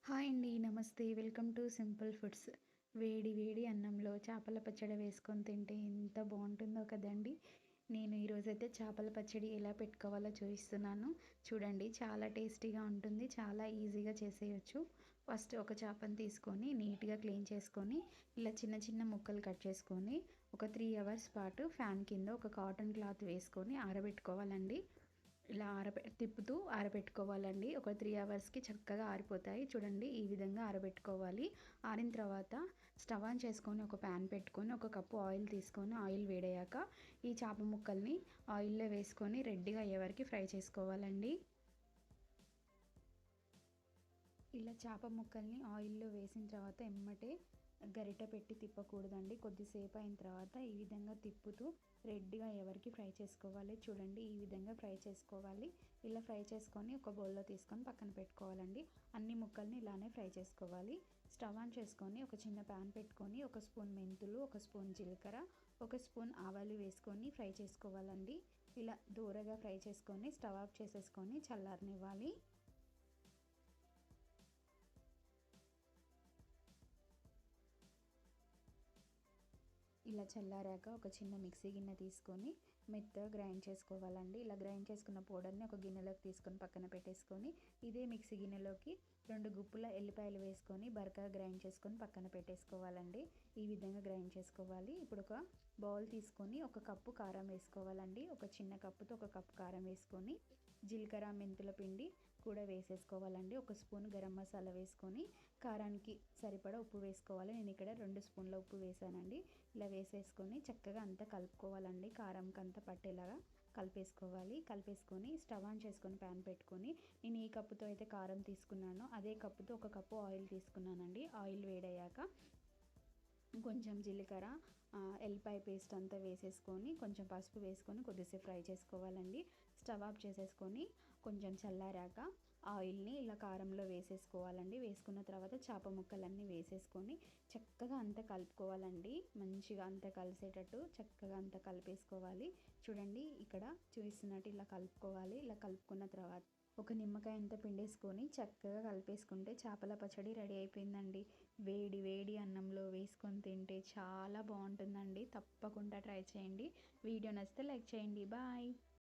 Hi అండి. నమస్తే. Welcome to simple foods. వేడి వేడి అన్నంలో చేపల పచ్చడి వేసుకొని తింటే ఎంత బావుంటుందో కదండీ! నేను ఈరోజైతే చేపల పచ్చడి ఎలా పెట్టుకోవాలో చూపిస్తున్నాను. చూడండి, చాలా టేస్టీగా ఉంటుంది. చాలా ఈజీగా చేసేయొచ్చు. ఫస్ట్ ఒక చేపని తీసుకొని నీట్‌గా క్లీన్ చేసుకొని, ఇలా చిన్న చిన్న ముక్కలు కట్ చేసుకొని, ఒక 3 అవర్స్ పాటు ఫ్యాన్ కింద ఒక కాటన్ క్లాత్ వేసుకొని ఆరబెట్టుకోవాలండి. ఇలా తిప్పుతూ ఆరబెట్టుకోవాలండి. ఒక 3 అవర్స్‌కి చక్కగా ఆరిపోతాయి. చూడండి, ఈ విధంగా ఆరబెట్టుకోవాలి. ఆరిన తర్వాత స్టవ్ ఆన్ చేసుకొని ఒక ప్యాన్ పెట్టుకొని, ఒక కప్పు ఆయిల్ తీసుకొని, ఆయిల్ వేడయ్యాక ఈ చేప ముక్కల్ని ఆయిల్‌లో వేసుకొని రెడ్‌గా అయ్యే వరకు ఫ్రై చేసుకోవాలండి. ఇలా చేప ముక్కల్ని ఆయిల్‌లో వేసిన తర్వాత ఎమ్మటే గరిటె పెట్టి తిప్పకూడదండి. కొద్దిసేపు అయిన తర్వాత ఈ విధంగా తిప్పుతూ రెడ్‌గా ఎవరికి ఫ్రై చేసుకోవాలి. చూడండి, ఈ విధంగా ఫ్రై చేసుకోవాలి. ఇలా ఫ్రై చేసుకొని ఒక బౌల్‌లో తీసుకొని పక్కన పెట్టుకోవాలండి. అన్ని ముక్కల్ని ఇలానే ఫ్రై చేసుకోవాలి. స్టవ్ ఆన్ చేసుకొని ఒక చిన్న ప్యాన్ పెట్టుకొని, ఒక స్పూన్ మెంతులు, ఒక స్పూన్ జీలకర్ర, ఒక స్పూన్ ఆవాలు వేసుకొని ఫ్రై చేసుకోవాలండి. ఇలా దూరగా ఫ్రై చేసుకొని స్టవ్ ఆఫ్ చేసేసుకొని చల్లారనివ్వాలి. ఇలా చల్లారాక ఒక చిన్న మిక్సీ గిన్నె తీసుకొని మెత్తగా గ్రైండ్ చేసుకోవాలండి. ఇలా గ్రైండ్ చేసుకున్న పౌడర్ని ఒక గిన్నెలోకి తీసుకొని పక్కన పెట్టేసుకొని, ఇదే మిక్సీ గిన్నెలోకి 2 గుప్పుల ఎల్లిపాయలు వేసుకొని బరకగా గ్రైండ్ చేసుకొని పక్కన పెట్టేసుకోవాలండి. ఈ విధంగా గ్రైండ్ చేసుకోవాలి. ఇప్పుడు ఒక బౌల్ తీసుకొని ఒక కప్పు కారం వేసుకోవాలండి. ఒక చిన్న కప్పుతో ఒక కప్పు కారం వేసుకొని, జీలకర్ర మెంతుల పిండి కూడా వేసేసుకోవాలండి. ఒక స్పూన్ గరం మసాలా వేసుకొని, కారానికి సరిపడా ఉప్పు వేసుకోవాలి. నేను ఇక్కడ 2 స్పూన్ల ఉప్పు వేసానండి. ఇలా వేసేసుకొని చక్కగా అంతా కలుపుకోవాలండి. కారంకి అంతా పట్టేలాగా కలిపేసుకోవాలి. కలిపేసుకొని స్టవ్ ఆన్ చేసుకొని ప్యాన్ పెట్టుకొని, నేను ఈ కప్పుతో అయితే కారం తీసుకున్నానో అదే కప్పుతో ఒక కప్పు ఆయిల్ తీసుకున్నానండి. ఆయిల్ వేడయ్యాక కొంచెం జీలకర్ర, ఎల్లిపాయ పేస్ట్ అంతా వేసేసుకొని, కొంచెం పసుపు వేసుకొని కొద్దిసేపు ఫ్రై చేసుకోవాలండి. స్టవ్ ఆఫ్ చేసేసుకొని కొంచెం చల్లారాక ఆయిల్ని ఇలా కారంలో వేసేసుకోవాలండి. వేసుకున్న తర్వాత చేప ముక్కలన్నీ వేసేసుకొని చక్కగా అంతా కలుపుకోవాలండి. మంచిగా అంతా కలిసేటట్టు చక్కగా అంతా కలిపేసుకోవాలి. చూడండి, ఇక్కడ చూపిస్తున్నట్టు ఇలా కలుపుకోవాలి. ఇలా కలుపుకున్న తర్వాత ఒక నిమ్మకాయ అంతా పిండేసుకొని చక్కగా కలిపేసుకుంటే చేపల పచ్చడి రెడీ అయిపోయిందండి. వేడి వేడి అన్నంలో వేసుకొని తింటే చాలా బాగుంటుందండి. తప్పకుండా ట్రై చేయండి. వీడియో నచ్చితే లైక్ చేయండి. బాయ్.